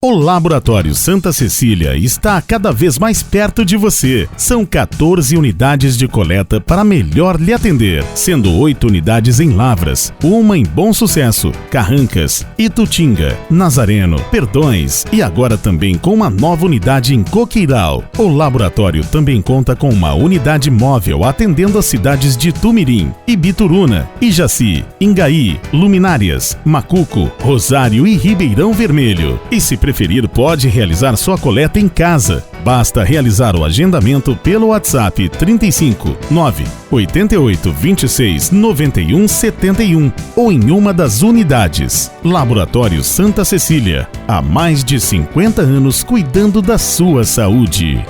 O Laboratório Santa Cecília está cada vez mais perto de você. São 14 unidades de coleta para melhor lhe atender, sendo 8 unidades em Lavras, uma em Bom Sucesso, Carrancas, Itutinga, Nazareno, Perdões e agora também com uma nova unidade em Coqueiral. O laboratório também conta com uma unidade móvel atendendo as cidades de Tumirim, Ibituruna, Ijaci, Ingaí, Luminárias, Macuco, Rosário e Ribeirão Vermelho. E se preferir, pode realizar sua coleta em casa. Basta realizar o agendamento pelo WhatsApp 35 9 88 26 91 71 ou em uma das unidades. Laboratório Santa Cecília, há mais de 50 anos cuidando da sua saúde.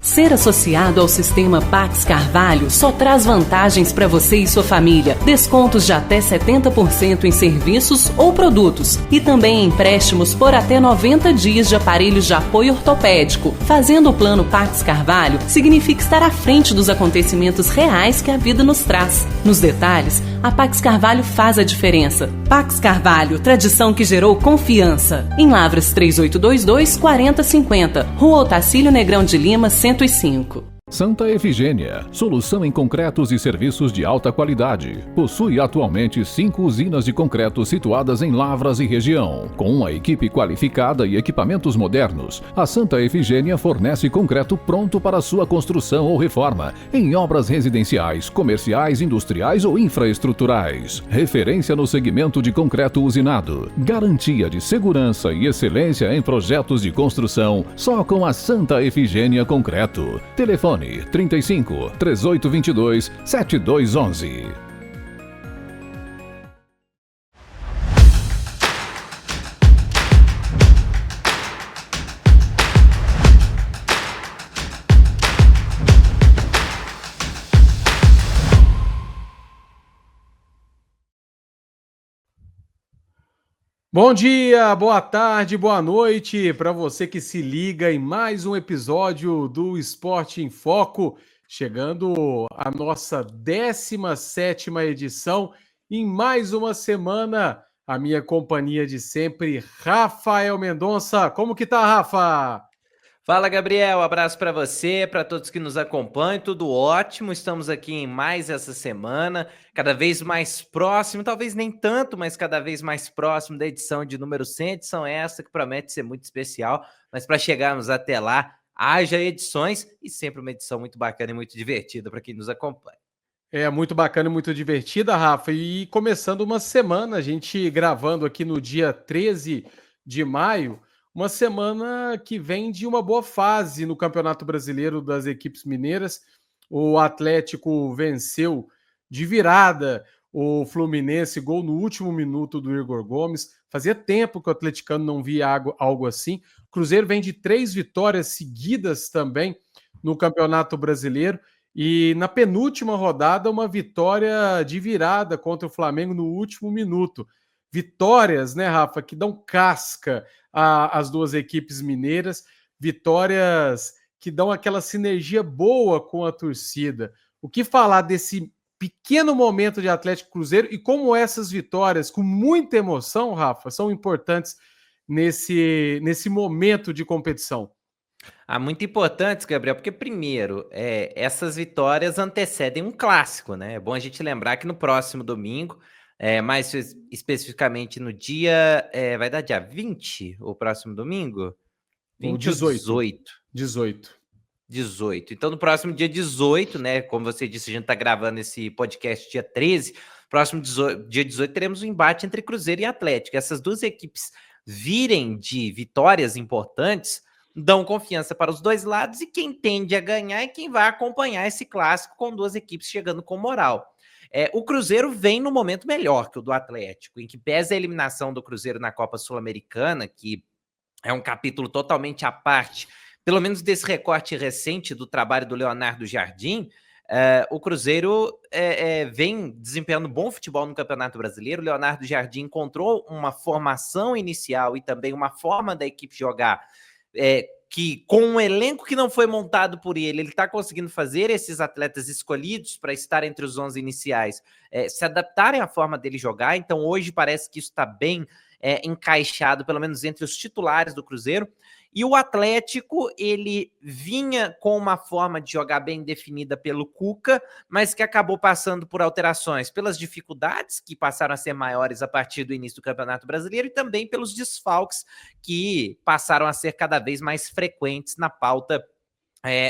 Ser associado ao sistema Pax Carvalho só traz vantagens para você e sua família. Descontos de até 70% em serviços ou produtos. E também empréstimos por até 90 dias de aparelhos de apoio ortopédico. Fazendo o plano Pax Carvalho significa estar à frente dos acontecimentos reais que a vida nos traz. Nos detalhes, a Pax Carvalho faz a diferença. Pax Carvalho, tradição que gerou confiança. Em Lavras 3822 4050, Rua Otacílio Negrão de Lima, 105. Santa Efigênia, solução em concretos e serviços de alta qualidade. Possui atualmente 5 usinas de concreto situadas em Lavras e região. Com uma equipe qualificada e equipamentos modernos, a Santa Efigênia fornece concreto pronto para sua construção ou reforma, em obras residenciais, comerciais, industriais ou infraestruturais. Referência no segmento de concreto usinado. Garantia de segurança e excelência em projetos de construção, só com a Santa Efigênia Concreto. Telefone 35 3822 7211. Bom dia, boa tarde, boa noite para você que se liga em mais um episódio do Esporte em Foco, chegando a nossa 17ª edição, em mais uma semana, a minha companhia de sempre, Rafael Mendonça. Como que tá, Rafa? Fala, Gabriel, abraço para você, para todos que nos acompanham, tudo ótimo, estamos aqui em mais essa semana, cada vez mais próximo, talvez nem tanto, mas cada vez mais próximo da edição de número 100, edição essa que promete ser muito especial, mas para chegarmos até lá, haja edições e sempre uma edição muito bacana e muito divertida para quem nos acompanha. É muito bacana e muito divertida, Rafa, e começando uma semana, a gente gravando aqui no dia 13 de maio, uma semana que vem de uma boa fase no Campeonato Brasileiro das equipes mineiras. O Atlético venceu de virada o Fluminense, gol no último minuto do Igor Gomes. Fazia tempo que o atleticano não via algo assim. O Cruzeiro vem de 3 vitórias seguidas também no Campeonato Brasileiro. E na penúltima rodada, uma vitória de virada contra o Flamengo no último minuto. Vitórias, né, Rafa, que dão casca às duas equipes mineiras, vitórias que dão aquela sinergia boa com a torcida. O que falar desse pequeno momento de Atlético Cruzeiro e como essas vitórias, com muita emoção, Rafa, são importantes nesse momento de competição? Muito importantes, Gabriel, porque primeiro, essas vitórias antecedem um clássico, né? É bom a gente lembrar que no próximo domingo, mais especificamente no dia, vai dar dia 20, o próximo domingo? 20 ou 18? 18. Então, no próximo dia 18, né? Como você disse, a gente tá gravando esse podcast dia 13. Próximo dia 18, teremos um embate entre Cruzeiro e Atlético. Essas duas equipes virem de vitórias importantes, dão confiança para os dois lados e quem tende a ganhar é quem vai acompanhar esse clássico com duas equipes chegando com moral. O Cruzeiro vem no momento melhor que o do Atlético, em que pesa a eliminação do Cruzeiro na Copa Sul-Americana, que é um capítulo totalmente à parte, pelo menos desse recorte recente do trabalho do Leonardo Jardim. O Cruzeiro vem desempenhando bom futebol no Campeonato Brasileiro. O Leonardo Jardim encontrou uma formação inicial e também uma forma da equipe jogar que com um elenco que não foi montado por ele está conseguindo fazer esses atletas escolhidos para estar entre os 11 iniciais se adaptarem à forma dele jogar. Então hoje parece que isso está bem encaixado, pelo menos entre os titulares do Cruzeiro. E o Atlético, ele vinha com uma forma de jogar bem definida pelo Cuca, mas que acabou passando por alterações, pelas dificuldades que passaram a ser maiores a partir do início do Campeonato Brasileiro e também pelos desfalques que passaram a ser cada vez mais frequentes na pauta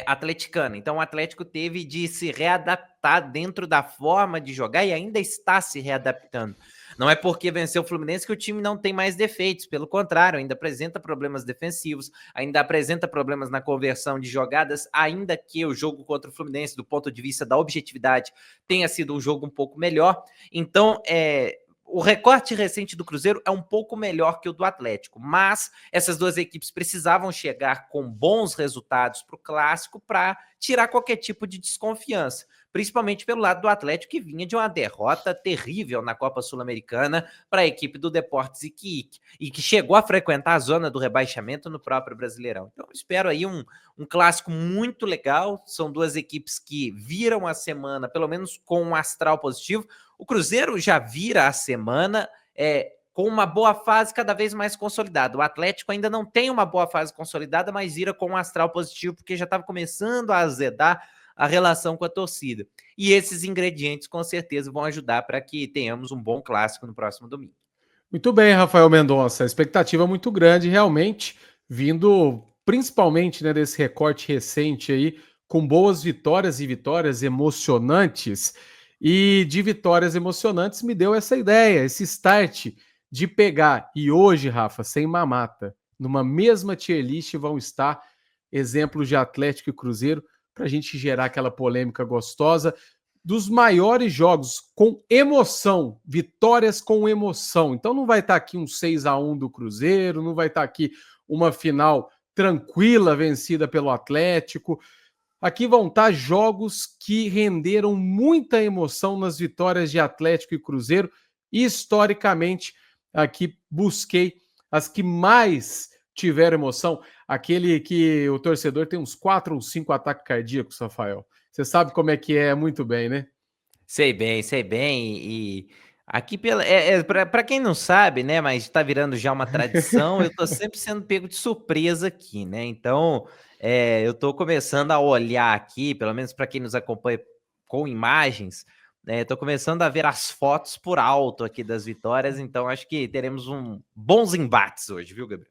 atleticana. Então o Atlético teve de se readaptar dentro da forma de jogar e ainda está se readaptando. Não é porque venceu o Fluminense que o time não tem mais defeitos, pelo contrário, ainda apresenta problemas defensivos, ainda apresenta problemas na conversão de jogadas, ainda que o jogo contra o Fluminense, do ponto de vista da objetividade, tenha sido um jogo um pouco melhor. Então, o recorte recente do Cruzeiro é um pouco melhor que o do Atlético, mas essas duas equipes precisavam chegar com bons resultados para o Clássico para tirar qualquer tipo de desconfiança, principalmente pelo lado do Atlético, que vinha de uma derrota terrível na Copa Sul-Americana para a equipe do Deportes Iquique, e que chegou a frequentar a zona do rebaixamento no próprio Brasileirão. Então eu espero aí um clássico muito legal. São duas equipes que viram a semana, pelo menos com um astral positivo. O Cruzeiro já vira a semana com uma boa fase cada vez mais consolidada. O Atlético ainda não tem uma boa fase consolidada, mas vira com um astral positivo, porque já estava começando a azedar a relação com a torcida. E esses ingredientes, com certeza, vão ajudar para que tenhamos um bom clássico no próximo domingo. Muito bem, Rafael Mendonça. A expectativa é muito grande, realmente, vindo principalmente, né, desse recorte recente aí, com boas vitórias e vitórias emocionantes. E de vitórias emocionantes me deu essa ideia, esse start de pegar. E hoje, Rafa, sem mamata, numa mesma tier list vão estar exemplos de Atlético e Cruzeiro, para a gente gerar aquela polêmica gostosa dos maiores jogos com emoção, vitórias com emoção. Então não vai estar aqui um 6-1 do Cruzeiro, não vai estar aqui uma final tranquila vencida pelo Atlético. Aqui vão estar jogos que renderam muita emoção nas vitórias de Atlético e Cruzeiro. E historicamente, aqui busquei as que mais tiveram emoção. Aquele que o torcedor tem uns 4 ou 5 ataques cardíacos, Rafael. Você sabe como é que é muito bem, né? Sei bem. E aqui, para quem não sabe, né, mas está virando já uma tradição, eu estou sempre sendo pego de surpresa aqui, né? Então, eu estou começando a olhar aqui, pelo menos para quem nos acompanha com imagens, estou começando a ver as fotos por alto aqui das vitórias, então acho que teremos bons embates hoje, viu, Gabriel?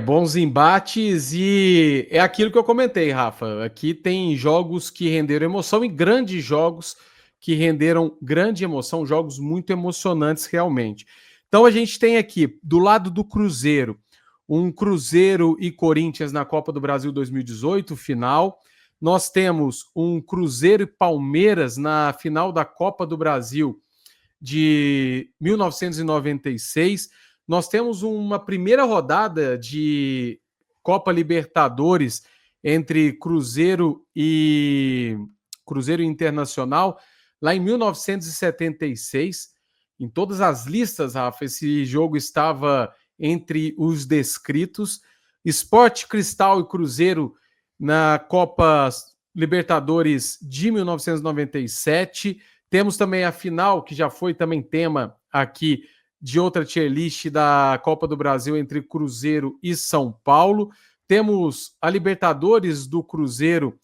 Bons embates e é aquilo que eu comentei, Rafa. Aqui tem jogos que renderam emoção e grandes jogos que renderam grande emoção, jogos muito emocionantes realmente. Então a gente tem aqui, do lado do Cruzeiro, um Cruzeiro e Corinthians na Copa do Brasil 2018, final. Nós temos um Cruzeiro e Palmeiras na final da Copa do Brasil de 1996. Nós temos uma primeira rodada de Copa Libertadores entre Cruzeiro e Internacional, lá em 1976. Em todas as listas, Rafa, esse jogo estava entre os descritos. Sport Cristal e Cruzeiro na Copa Libertadores de 1997. Temos também a final, que já foi também tema aqui de outra tier list da Copa do Brasil entre Cruzeiro e São Paulo. Temos a Libertadores do Cruzeiro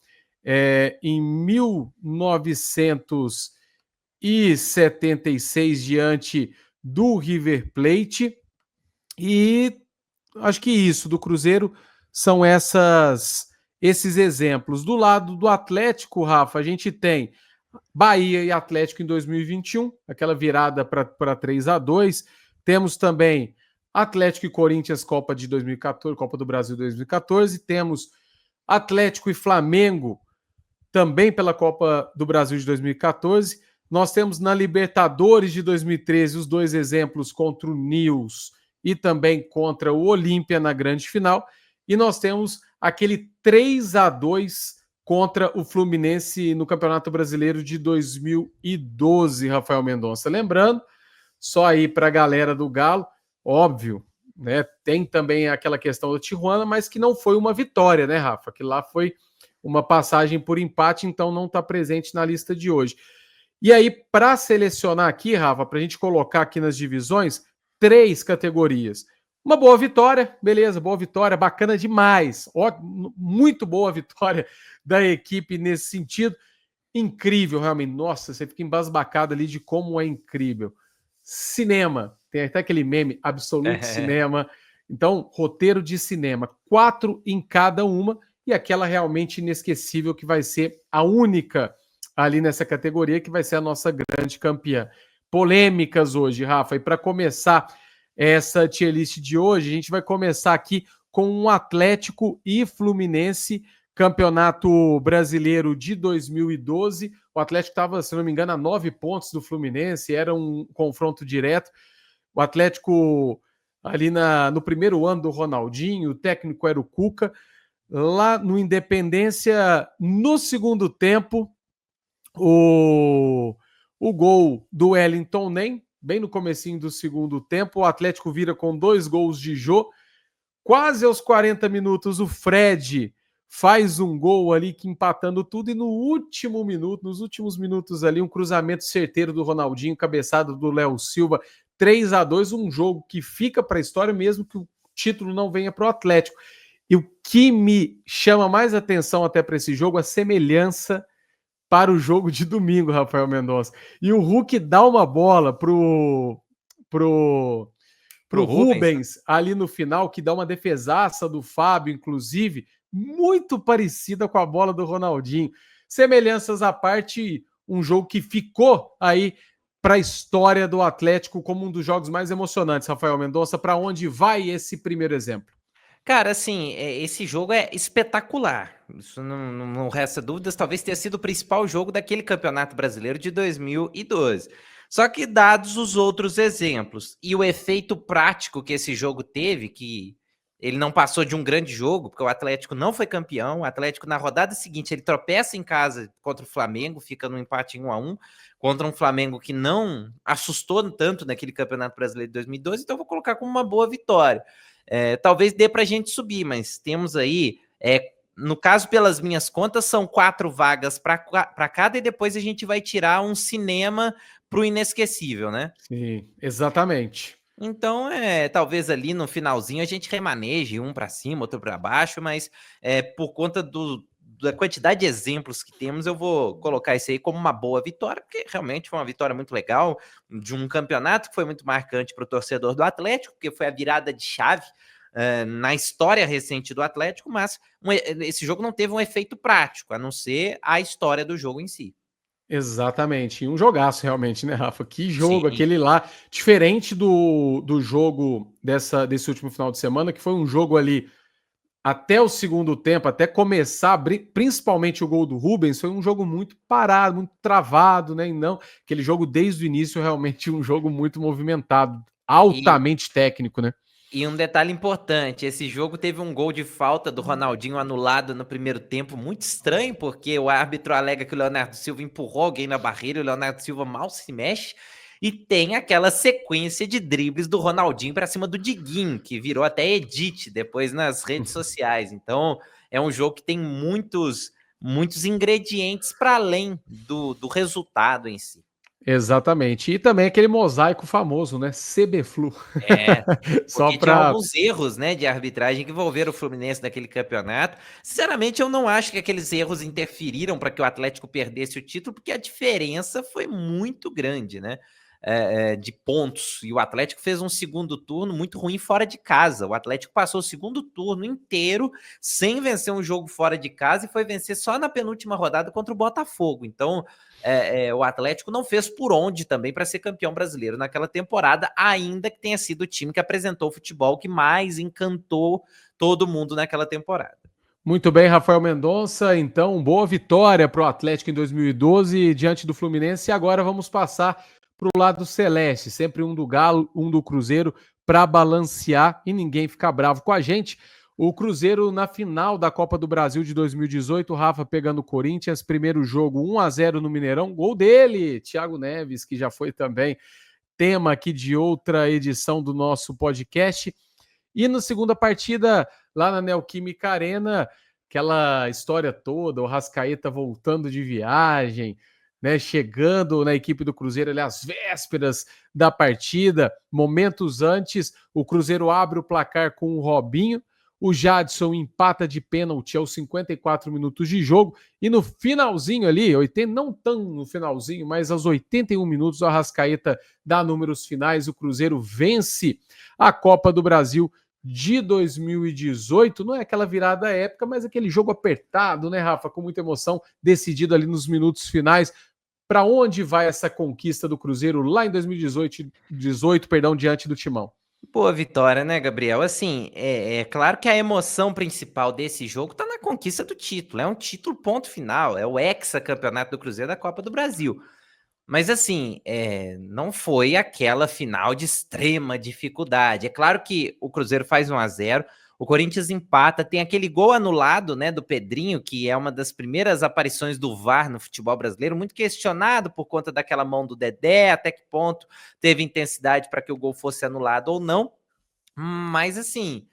em 1976 diante do River Plate. E acho que isso do Cruzeiro são esses exemplos. Do lado do Atlético, Rafa, a gente tem Bahia e Atlético em 2021, aquela virada para 3-2. Temos também Atlético e Corinthians, Copa de 2014, Copa do Brasil 2014. Temos Atlético e Flamengo, também pela Copa do Brasil de 2014. Nós temos na Libertadores de 2013 os dois exemplos contra o Nils e também contra o Olímpia na grande final. E nós temos aquele 3-2 contra o Fluminense no Campeonato Brasileiro de 2012, Rafael Mendonça. Lembrando, só aí para a galera do Galo, óbvio, né? Tem também aquela questão do Tijuana, mas que não foi uma vitória, né, Rafa? Que lá foi uma passagem por empate, então não está presente na lista de hoje. E aí, para selecionar aqui, Rafa, para a gente colocar aqui nas divisões, 3 categorias. Uma boa vitória, beleza, boa vitória, bacana demais. Muito boa vitória da equipe nesse sentido. Incrível, realmente. Nossa, você fica embasbacado ali de como é incrível. Cinema, tem até aquele meme, absoluto cinema. Então, roteiro de cinema, 4 em cada uma, e aquela realmente inesquecível que vai ser a única ali nessa categoria, que vai ser a nossa grande campeã. Polêmicas hoje, Rafa, e para começar essa tier list de hoje, a gente vai começar aqui com um Atlético e Fluminense, Campeonato Brasileiro de 2012. O Atlético estava, se não me engano, a 9 pontos do Fluminense, era um confronto direto. O Atlético ali no primeiro ano do Ronaldinho, o técnico era o Cuca. Lá no Independência, no segundo tempo, o gol do Wellington Nem, bem no comecinho do segundo tempo, o Atlético vira com 2 gols de Jô. Quase aos 40 minutos, o Fred faz um gol ali que empatando tudo, e no último minuto, nos últimos minutos ali, um cruzamento certeiro do Ronaldinho, cabeçado do Léo Silva, 3-2, um jogo que fica para a história, mesmo que o título não venha para o Atlético. E o que me chama mais atenção até para esse jogo, a semelhança para o jogo de domingo, Rafael Mendonça. E o Hulk dá uma bola pro Rubens ali no final, que dá uma defesaça do Fábio, inclusive, muito parecida com a bola do Ronaldinho. Semelhanças à parte, um jogo que ficou aí para a história do Atlético como um dos jogos mais emocionantes, Rafael Mendonça. Para onde vai esse primeiro exemplo? Cara, assim, esse jogo é espetacular. Isso não resta dúvidas. Talvez tenha sido o principal jogo daquele Campeonato Brasileiro de 2012. Só que dados os outros exemplos e o efeito prático que esse jogo teve, que ele não passou de um grande jogo, porque o Atlético não foi campeão. O Atlético, na rodada seguinte, ele tropeça em casa contra o Flamengo, fica no empate em 1-1, contra um Flamengo que não assustou tanto naquele Campeonato Brasileiro de 2012, então eu vou colocar como uma boa vitória. Talvez dê para a gente subir, mas temos aí, no caso, pelas minhas contas, são 4 vagas para cada, e depois a gente vai tirar um cinema para o inesquecível, né? Sim, exatamente. Então, talvez ali no finalzinho a gente remaneje um para cima, outro para baixo, mas por conta da quantidade de exemplos que temos, eu vou colocar isso aí como uma boa vitória, porque realmente foi uma vitória muito legal, de um campeonato que foi muito marcante para o torcedor do Atlético, porque foi a virada de chave na história recente do Atlético, mas esse jogo não teve um efeito prático, a não ser a história do jogo em si. Exatamente, e um jogaço realmente, né, Rafa? Que jogo, Sim. aquele lá, diferente do jogo desse último final de semana, que foi um jogo ali até o segundo tempo, até começar, principalmente o gol do Rubens, foi um jogo muito parado, muito travado, né? E não, aquele jogo desde o início, realmente um jogo muito movimentado, altamente técnico, né? E um detalhe importante, esse jogo teve um gol de falta do Ronaldinho anulado no primeiro tempo, muito estranho, porque o árbitro alega que o Leonardo Silva empurrou alguém na barreira, e o Leonardo Silva mal se mexe, e tem aquela sequência de dribles do Ronaldinho para cima do Diguinho, que virou até edit depois nas redes sociais. Então, é um jogo que tem muitos ingredientes para além do resultado em si. Exatamente. E também aquele mosaico famoso, né? CBFlu. Só tinha alguns erros, né, de arbitragem que envolveram o Fluminense naquele campeonato. Sinceramente, eu não acho que aqueles erros interferiram para que o Atlético perdesse o título, porque a diferença foi muito grande, né? De pontos. E o Atlético fez um segundo turno muito ruim fora de casa. O Atlético passou o segundo turno inteiro sem vencer um jogo fora de casa e foi vencer só na penúltima rodada contra o Botafogo. Então, o Atlético não fez por onde também para ser campeão brasileiro naquela temporada, ainda que tenha sido o time que apresentou o futebol que mais encantou todo mundo naquela temporada. Muito bem, Rafael Mendonça. Então, boa vitória para o Atlético em 2012 diante do Fluminense. E agora vamos passar para o lado celeste, sempre um do Galo, um do Cruzeiro, para balancear e ninguém ficar bravo com a gente. O Cruzeiro na final da Copa do Brasil de 2018, o Rafa pegando o Corinthians, primeiro jogo 1-0 no Mineirão, gol dele, Thiago Neves, que já foi também tema aqui de outra edição do nosso podcast. E na segunda partida, lá na Neoquímica Arena, aquela história toda, o Rascaeta voltando de viagem, né, chegando na equipe do Cruzeiro ali às vésperas da partida, momentos antes, o Cruzeiro abre o placar com o Robinho, o Jadson empata de pênalti aos 54 minutos de jogo, e no finalzinho ali, 80, não tão no finalzinho, mas aos 81 minutos, o Arrascaeta dá números finais, o Cruzeiro vence a Copa do Brasil de 2018, não é aquela virada épica, mas aquele jogo apertado, né, Rafa, com muita emoção, decidido ali nos minutos finais. Para onde vai essa conquista do Cruzeiro lá em 2018, perdão, diante do Timão? Boa vitória, né, Gabriel? Assim, é claro que a emoção principal desse jogo tá na conquista do título. É um título ponto final, é o hexacampeonato do Cruzeiro da Copa do Brasil. Mas assim, não foi aquela final de extrema dificuldade. É claro que o Cruzeiro faz 1-0, o Corinthians empata, tem aquele gol anulado, né, do Pedrinho, que é uma das primeiras aparições do VAR no futebol brasileiro, muito questionado por conta daquela mão do Dedé, até que ponto teve intensidade para que o gol fosse anulado ou não. Mas assim,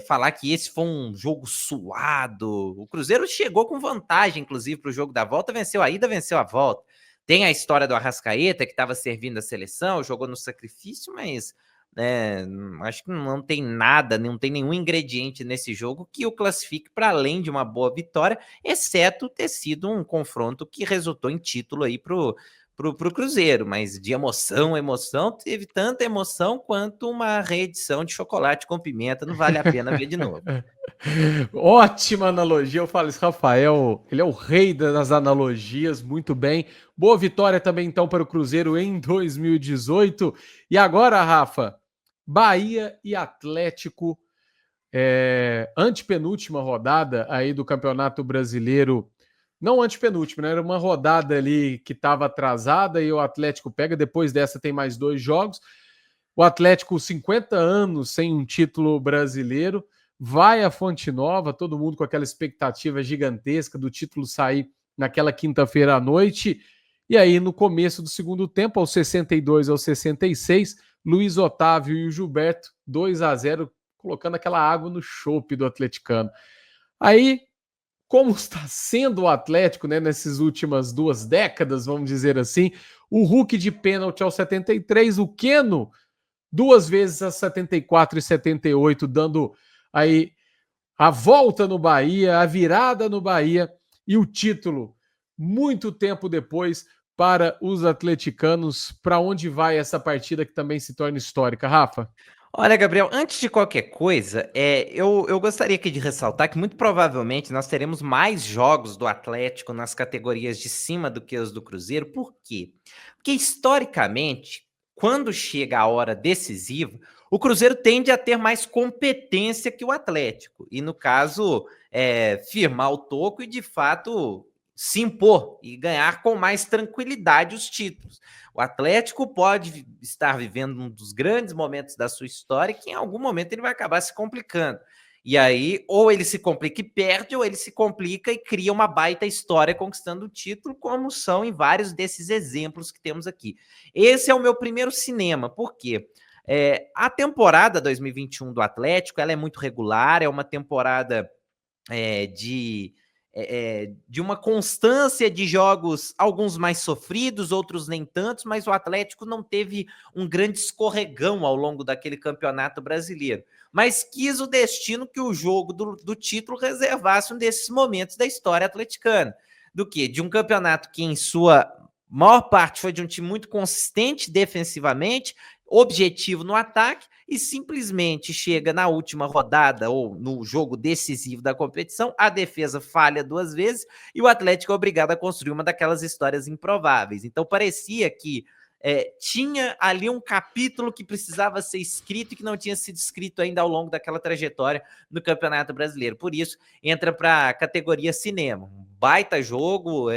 falar que esse foi um jogo suado, o Cruzeiro chegou com vantagem, inclusive, para o jogo da volta, venceu a ida, venceu a volta. Tem a história do Arrascaeta, que estava servindo a seleção, jogou no sacrifício, mas acho que não tem nada, não tem nenhum ingrediente nesse jogo que o classifique para além de uma boa vitória, exceto ter sido um confronto que resultou em título aí pro Cruzeiro, mas de emoção, teve tanta emoção quanto uma reedição de Chocolate com Pimenta, não vale a pena ver de novo. Ótima analogia, eu falo isso, Rafael, ele é o rei das analogias, muito bem. Boa vitória também então para o Cruzeiro em 2018. E agora, Rafa, Bahia e Atlético, antepenúltima rodada aí do Campeonato Brasileiro. Não antepenúltima, né? Era uma rodada ali que estava atrasada e o Atlético pega. Depois dessa tem mais 2 jogos. O Atlético, 50 anos sem um título brasileiro, vai à Fonte Nova, todo mundo com aquela expectativa gigantesca do título sair naquela quinta-feira à noite. E aí, no começo do segundo tempo, aos 62 aos 66, Luiz Otávio e o Gilberto, 2-0, colocando aquela água no chope do atleticano. Aí, como está sendo o Atlético, né, nessas últimas 2 décadas, vamos dizer assim, o Hulk de pênalti aos 73, o Keno 2 vezes a 74 e 78, dando aí a volta no Bahia, a virada no Bahia e o título muito tempo depois para os atleticanos. Para onde vai essa partida que também se torna histórica, Rafa? Olha, Gabriel, antes de qualquer coisa, eu gostaria aqui de ressaltar que muito provavelmente nós teremos mais jogos do Atlético nas categorias de cima do que os do Cruzeiro. Por quê? Porque historicamente, quando chega a hora decisiva, o Cruzeiro tende a ter mais competência que o Atlético. E no caso, firmar o toco e de fato se impor e ganhar com mais tranquilidade os títulos. O Atlético pode estar vivendo um dos grandes momentos da sua história que em algum momento ele vai acabar se complicando. E aí, ou ele se complica e perde, ou ele se complica e cria uma baita história conquistando o título, como são em vários desses exemplos que temos aqui. Esse é o meu primeiro cinema, por quê? A temporada 2021 do Atlético, ela é muito regular, é uma temporada de uma constância de jogos, alguns mais sofridos, outros nem tantos, mas o Atlético não teve um grande escorregão ao longo daquele campeonato brasileiro. Mas quis o destino que o jogo do título reservasse um desses momentos da história atleticana. Do quê? De um campeonato que, em sua maior parte, foi de um time muito consistente defensivamente, objetivo no ataque, e simplesmente chega na última rodada ou no jogo decisivo da competição, a defesa falha 2 vezes e o Atlético é obrigado a construir uma daquelas histórias improváveis. Então parecia que tinha ali um capítulo que precisava ser escrito e que não tinha sido escrito ainda ao longo daquela trajetória no Campeonato Brasileiro. Por isso, entra para a categoria cinema. Um baita jogo,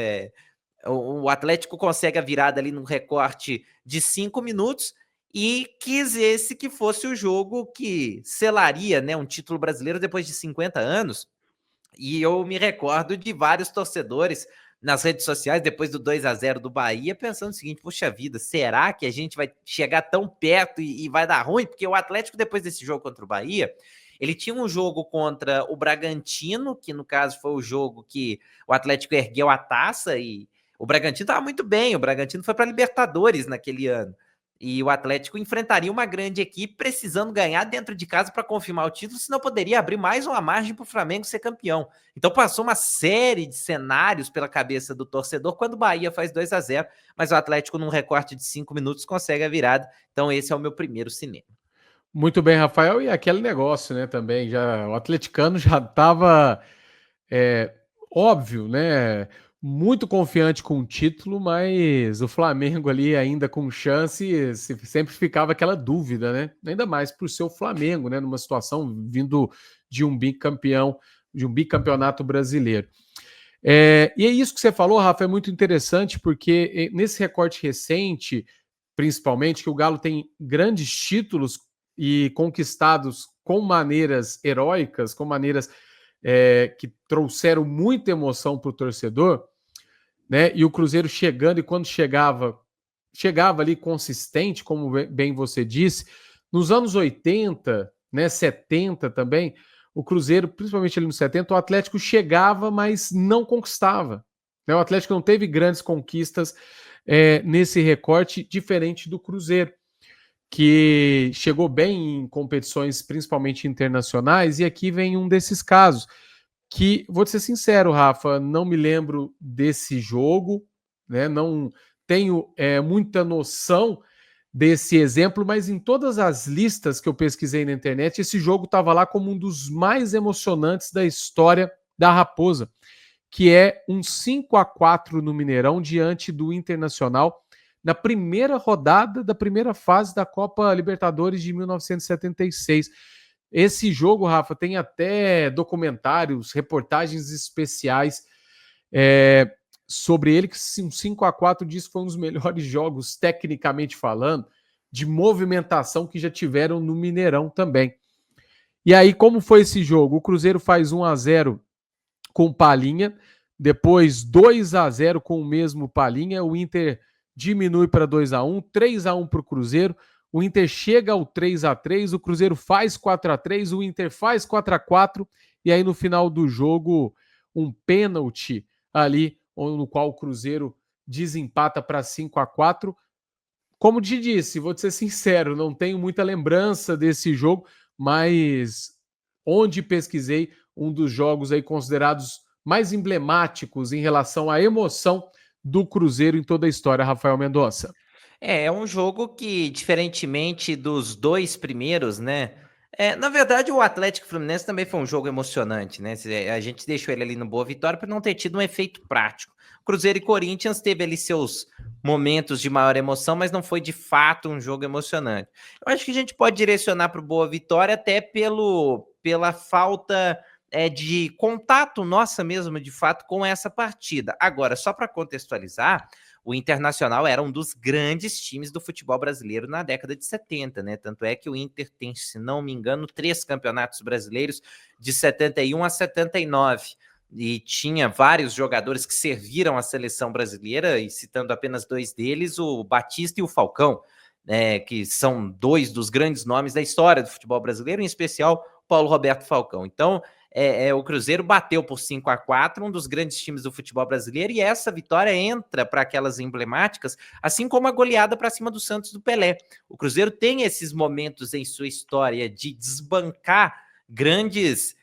o Atlético consegue a virada ali num recorte de 5 minutos, e quis esse que fosse o jogo que selaria, né, um título brasileiro depois de 50 anos. E eu me recordo de vários torcedores nas redes sociais, depois do 2-0 do Bahia, pensando o seguinte: poxa vida, será que a gente vai chegar tão perto e vai dar ruim? Porque o Atlético, depois desse jogo contra o Bahia, ele tinha um jogo contra o Bragantino, que no caso foi o jogo que o Atlético ergueu a taça, e O Bragantino estava muito bem, o Bragantino foi para a Libertadores naquele ano. E o Atlético enfrentaria uma grande equipe precisando ganhar dentro de casa para confirmar o título, senão poderia abrir mais uma margem para o Flamengo ser campeão. Então passou uma série de cenários pela cabeça do torcedor quando o Bahia faz 2-0, mas o Atlético num recorte de 5 minutos consegue a virada. Então esse é o meu primeiro cinema. Muito bem, Rafael, e aquele negócio, né, também, o atleticano já estava, óbvio, né, muito confiante com o título, mas o Flamengo ali ainda com chance, sempre ficava aquela dúvida, né, ainda mais por ser o Flamengo, né, numa situação vindo de um bicampeonato brasileiro. E é isso que você falou, Rafa, é muito interessante, porque nesse recorte recente, principalmente, que o Galo tem grandes títulos e conquistados com maneiras heróicas, com maneiras que trouxeram muita emoção para o torcedor, né? E o Cruzeiro chegando, e quando chegava ali consistente, como bem você disse, nos anos 80, né, 70 também, o Cruzeiro, principalmente ali nos 70, o Atlético chegava, mas não conquistava. Né? O Atlético não teve grandes conquistas nesse recorte, diferente do Cruzeiro, que chegou bem em competições, principalmente internacionais, e aqui vem um desses casos, que, vou te ser sincero, Rafa, não me lembro desse jogo, né? Não tenho muita noção desse exemplo, mas em todas as listas que eu pesquisei na internet, esse jogo estava lá como um dos mais emocionantes da história da Raposa, que é um 5-4 no Mineirão diante do Internacional, na primeira rodada da primeira fase da Copa Libertadores de 1976. Esse jogo, Rafa, tem até documentários, reportagens especiais sobre ele, que um 5-4 diz que foi um dos melhores jogos, tecnicamente falando, de movimentação que já tiveram no Mineirão também. E aí, como foi esse jogo? O Cruzeiro faz 1-0 com Palhinha, depois 2-0 com o mesmo Palhinha, o Inter diminui para 2-1, 3-1 para o Cruzeiro, o Inter chega ao 3-3, o Cruzeiro faz 4-3, o Inter faz 4-4, e aí no final do jogo, um pênalti ali, no qual o Cruzeiro desempata para 5-4. Como te disse, vou te ser sincero, não tenho muita lembrança desse jogo, mas onde pesquisei, um dos jogos aí considerados mais emblemáticos em relação à emoção do Cruzeiro em toda a história, Rafael Mendonça. É um jogo que, diferentemente dos dois primeiros, né? Na verdade, o Atlético Fluminense também foi um jogo emocionante, né? A gente deixou ele ali no Boa Vitória para não ter tido um efeito prático. Cruzeiro e Corinthians teve ali seus momentos de maior emoção, mas não foi de fato um jogo emocionante. Eu acho que a gente pode direcionar para o Boa Vitória até pela falta de contato nossa mesmo, de fato, com essa partida. Agora, só para contextualizar, o Internacional era um dos grandes times do futebol brasileiro na década de 70, né? Tanto é que o Inter tem, se não me engano, 3 campeonatos brasileiros de 71 a 79. E tinha vários jogadores que serviram a seleção brasileira, e citando apenas 2 deles, o Batista e o Falcão, que são 2 dos grandes nomes da história do futebol brasileiro, em especial Paulo Roberto Falcão. Então, o Cruzeiro bateu por 5-4, um dos grandes times do futebol brasileiro, e essa vitória entra para aquelas emblemáticas, assim como a goleada para cima do Santos do Pelé. O Cruzeiro tem esses momentos em sua história de desbancar grandes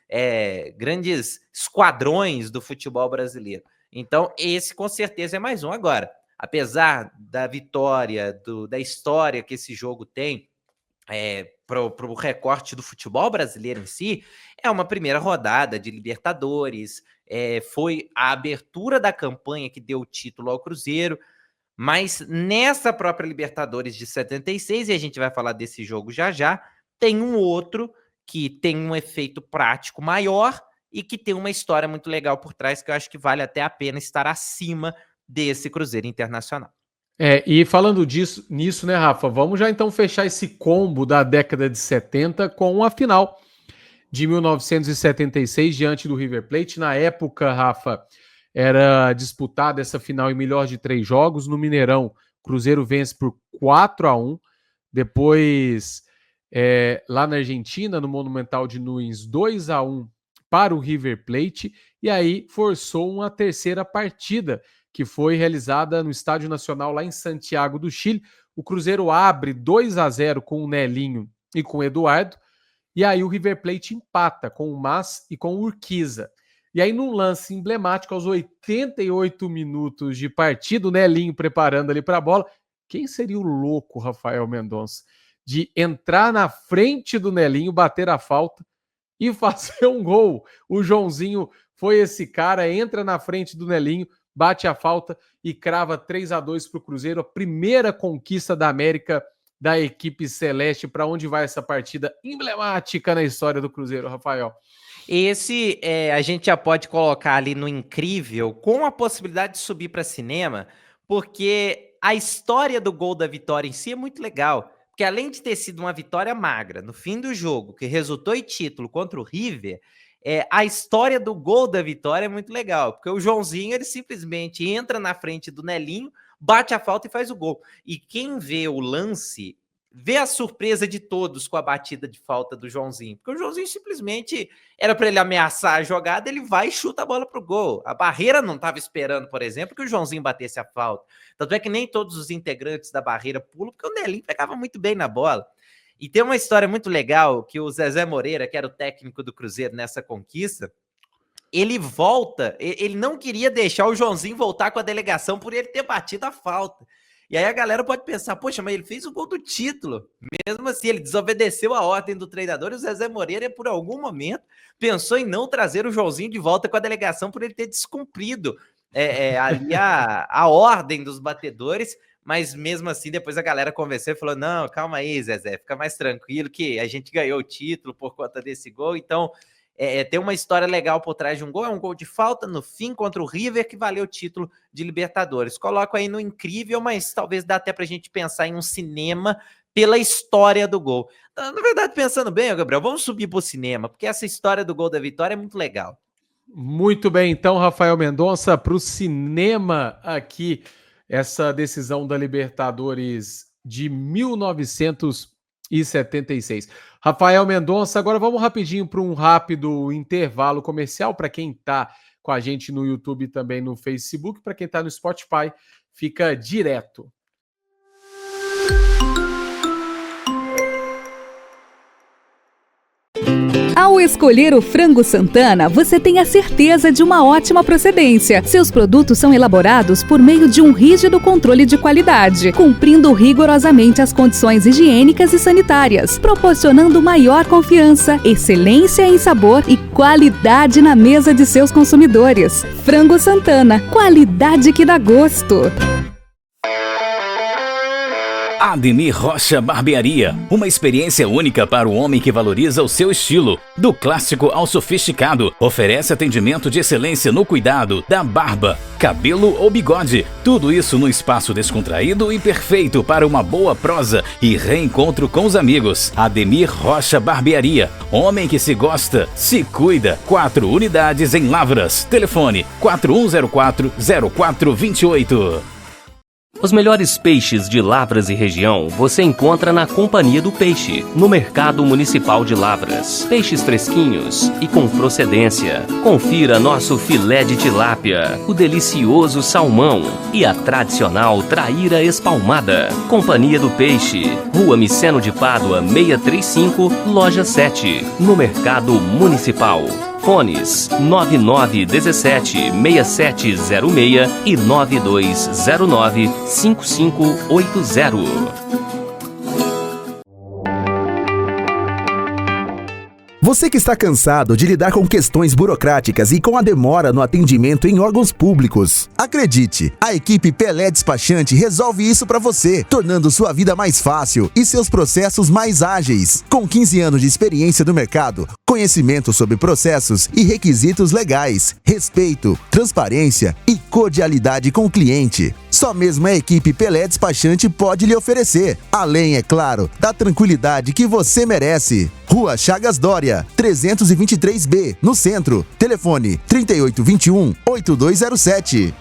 esquadrões do futebol brasileiro. Então, esse com certeza é mais um. Agora, apesar da vitória, da história que esse jogo tem, para o recorte do futebol brasileiro em si, é uma primeira rodada de Libertadores, foi a abertura da campanha que deu o título ao Cruzeiro, mas nessa própria Libertadores de 76, e a gente vai falar desse jogo já, tem um outro que tem um efeito prático maior e que tem uma história muito legal por trás, que eu acho que vale até a pena estar acima desse Cruzeiro Internacional. E falando nisso, né, Rafa, vamos já então fechar esse combo da década de 70 com a final de 1976 diante do River Plate. Na época, Rafa, era disputada essa final em melhor de 3 jogos. No Mineirão, Cruzeiro vence por 4-1. Depois, lá na Argentina, no Monumental de Nunes, 2-1 para o River Plate. E aí forçou uma terceira partida, que foi realizada no Estádio Nacional lá em Santiago do Chile. O Cruzeiro abre 2-0 com o Nelinho e com o Eduardo, e aí o River Plate empata com o Mas e com o Urquiza. E aí, num lance emblemático, aos 88 minutos de partida, o Nelinho preparando ali para a bola. Quem seria o louco, Rafael Mendonça, de entrar na frente do Nelinho, bater a falta e fazer um gol? O Joãozinho foi esse cara, entra na frente do Nelinho, bate a falta e crava 3-2 para o Cruzeiro, a primeira conquista da América da equipe celeste. Para onde vai essa partida emblemática na história do Cruzeiro, Rafael? Esse a gente já pode colocar ali no incrível, com a possibilidade de subir para cinema, porque a história do gol da vitória em si é muito legal. Porque além de ter sido uma vitória magra no fim do jogo, que resultou em título contra o River, a história do gol da vitória é muito legal, porque o Joãozinho, ele simplesmente entra na frente do Nelinho, bate a falta e faz o gol. E quem vê o lance, vê a surpresa de todos com a batida de falta do Joãozinho, porque o Joãozinho simplesmente era para ele ameaçar a jogada, ele vai e chuta a bola pro gol. A barreira não estava esperando, por exemplo, que o Joãozinho batesse a falta. Tanto é que nem todos os integrantes da barreira pulam, porque o Nelinho pegava muito bem na bola. E tem uma história muito legal, que o Zezé Moreira, que era o técnico do Cruzeiro nessa conquista, ele volta, ele não queria deixar o Joãozinho voltar com a delegação por ele ter batido a falta. E aí a galera pode pensar, poxa, mas ele fez o gol do título. Mesmo assim, ele desobedeceu a ordem do treinador e o Zezé Moreira, por algum momento, pensou em não trazer o Joãozinho de volta com a delegação por ele ter descumprido ali a ordem dos batedores. Mas mesmo assim, depois a galera conversou e falou, não, calma aí, Zezé, fica mais tranquilo que a gente ganhou o título por conta desse gol. Então, tem uma história legal por trás de um gol. É um gol de falta no fim contra o River que valeu o título de Libertadores. Coloco aí no incrível, mas talvez dá até pra gente pensar em um cinema pela história do gol. Na verdade, pensando bem, Gabriel, vamos subir pro cinema, porque essa história do gol da vitória é muito legal. Muito bem, então, Rafael Mendonça, pro cinema aqui, essa decisão da Libertadores de 1976. Rafael Mendonça, agora vamos rapidinho para um rápido intervalo comercial. Para quem está com a gente no YouTube e também no Facebook, para quem está no Spotify, fica direto. Ao escolher o frango Santana, você tem a certeza de uma ótima procedência. Seus produtos são elaborados por meio de um rígido controle de qualidade, cumprindo rigorosamente as condições higiênicas e sanitárias, proporcionando maior confiança, excelência em sabor e qualidade na mesa de seus consumidores. Frango Santana, qualidade que dá gosto. Ademir Rocha Barbearia, uma experiência única para o homem que valoriza o seu estilo. Do clássico ao sofisticado, oferece atendimento de excelência no cuidado da barba, cabelo ou bigode. Tudo isso num espaço descontraído e perfeito para uma boa prosa e reencontro com os amigos. Ademir Rocha Barbearia, homem que se gosta, se cuida. 4 unidades em Lavras. Telefone 4104-0428. Os melhores peixes de Lavras e região você encontra na Companhia do Peixe, no Mercado Municipal de Lavras. Peixes fresquinhos e com procedência. Confira nosso filé de tilápia, o delicioso salmão e a tradicional traíra espalmada. Companhia do Peixe, Rua Miceno de Pádua, 635, Loja 7, no Mercado Municipal. Fones 9917-6706 e 9209-5580. Você que está cansado de lidar com questões burocráticas e com a demora no atendimento em órgãos públicos, acredite, a equipe Pelé Despachante resolve isso para você, tornando sua vida mais fácil e seus processos mais ágeis. Com 15 anos de experiência no mercado, conhecimento sobre processos e requisitos legais, respeito, transparência e cordialidade com o cliente. Só mesmo a equipe Pelé Despachante pode lhe oferecer, além, é claro, da tranquilidade que você merece. Rua Chagas Dória, 323B, no centro. Telefone 3821-8207.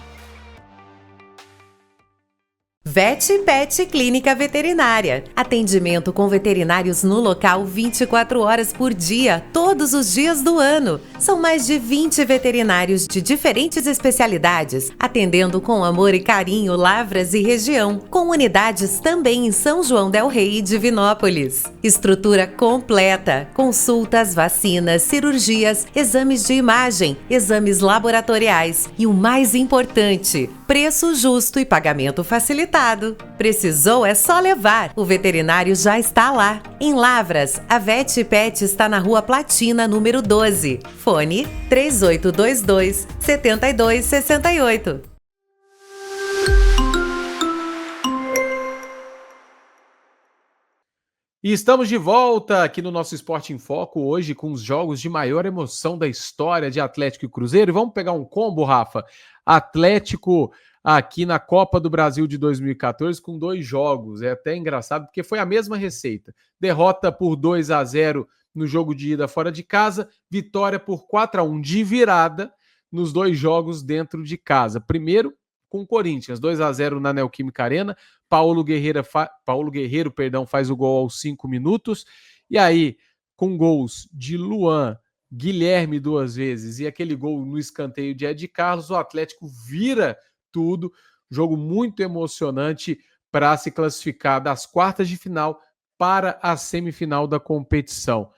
Vet Pet Clínica Veterinária. Atendimento com veterinários no local 24 horas por dia, todos os dias do ano. São mais de 20 veterinários de diferentes especialidades, atendendo com amor e carinho Lavras e região, com unidades também em São João del Rei e Divinópolis. Estrutura completa, consultas, vacinas, cirurgias, exames de imagem, exames laboratoriais e o mais importante, preço justo e pagamento facilitado. Precisou é só levar. O veterinário já está lá. Em Lavras, a Vet Pet está na Rua Platina, número 12. Fone 3822-7268. E estamos de volta aqui no nosso Esporte em Foco, hoje com os jogos de maior emoção da história de Atlético e Cruzeiro. E vamos pegar um combo, Rafa. Atlético aqui na Copa do Brasil de 2014 com 2 jogos. É até engraçado porque foi a mesma receita. Derrota por 2-0 no jogo de ida fora de casa, vitória por 4-1 de virada nos 2 jogos dentro de casa. Primeiro com o Corinthians, 2-0 na Neoquímica Arena. Paulo Guerreiro faz o gol aos 5 minutos. E aí, com gols de Luan, Guilherme 2 vezes e aquele gol no escanteio de Ed Carlos, o Atlético vira tudo. Jogo muito emocionante para se classificar das quartas de final para a semifinal da competição.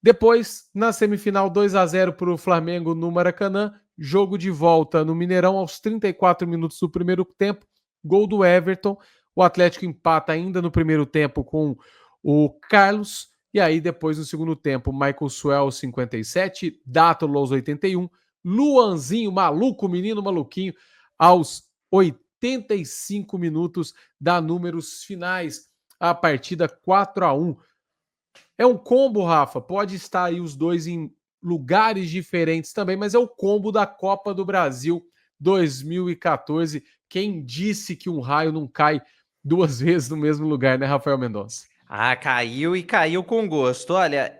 Depois, na semifinal, 2-0 para o Flamengo no Maracanã. Jogo de volta no Mineirão aos 34 minutos do primeiro tempo. Gol do Everton. O Atlético empata ainda no primeiro tempo com o Carlos. E aí, depois, no segundo tempo, Michael Suel, 57, Dátulo aos 81, Luanzinho, maluco, menino maluquinho, aos 85 minutos, dá números finais. A partida 4-1. É um combo, Rafa. Pode estar aí os dois em lugares diferentes também, mas é o combo da Copa do Brasil 2014. Quem disse que um raio não cai 2 vezes no mesmo lugar, né, Rafael Mendonça? Ah, caiu e caiu com gosto. Olha,